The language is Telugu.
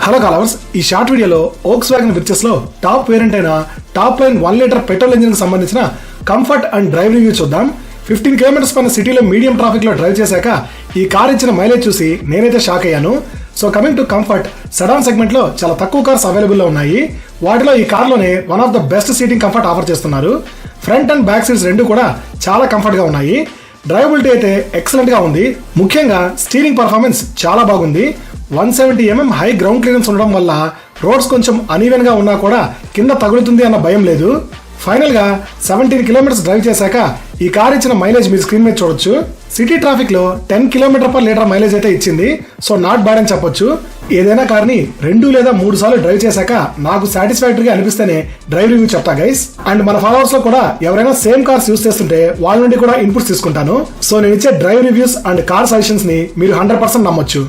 హలో కాలవర్స్, ఈ షార్ట్ వీడియోలో వోక్స్వ్యాగన్ విర్చెస్ లో టాప్ వేరియంట్ అయిన top line 1 litre petrol engine కి సంబంధించిన కంఫర్ట్ అండ్ డ్రైవ్ రివ్యూ చూద్దాం. 15 కిలోమీటర్స్ పైన సిటీలో మీడియం ట్రాఫిక్ లో డ్రైవ్ చేశాక ఈ కార్ ఇచ్చిన మైలేజ్ చూసి నేనైతే షాక్ అయ్యాను. So coming to comfort, sedan segment లో చాలా తక్కువ కార్స్ అవైలబుల్ లో ఉన్నాయి. వాటిలో ఈ కార్లోనే one of the best seating comfort offer చేస్తున్నారు. ఫ్రంట్ అండ్ బ్యాక్ సీట్స్ రెండు కూడా చాలా కంఫర్ట్ గా ఉన్నాయి. డ్రైవబిలిటీ అయితే ఎక్సలెంట్ గా ఉంది. ముఖ్యంగా స్టీరింగ్ పర్ఫార్మెన్స్ చాలా బాగుంది. 170 mm హై గ్రౌండ్ క్లియరెన్స్ ఉండడం వల్ల రోడ్స్ కొంచెం అనీవెన్ గా ఉన్నా కూడా కింద తగులుతుంది అన్న భయం లేదు. ఫైనల్ గా 17 కిలోమీటర్స్ డ్రైవ్ చేశాక ఈ కార్ ఇచ్చిన మైలేజ్ మీరు స్క్రీన్ మీద చూడొచ్చు. సిటీ ట్రాఫిక్ లో 10 km/లీటర్ మైలేజ్ అయితే ఇచ్చింది. సో నాట్ బ్యాడ్ అని చెప్పొచ్చు. ఏదైనా కార్ ని 2 లేదా 3 సార్లు డ్రైవ్ చేశాక నాకు సాటిస్ఫాక్టరీగా అనిపిస్తేనే డ్రైవ్ రివ్యూ చెప్తా గైస్. అండ్ మన ఫాలోవర్స్ లో కూడా ఎవరైనా సేమ్ కార్స్ యూస్ చేస్తుంటే వాళ్ళ నుండి కూడా ఇన్పుట్స్ తీసుకుంటాను. సో నేను ఇచ్చే drive reviews and car suggestions ని మీరు 100% నమ్మొచ్చు.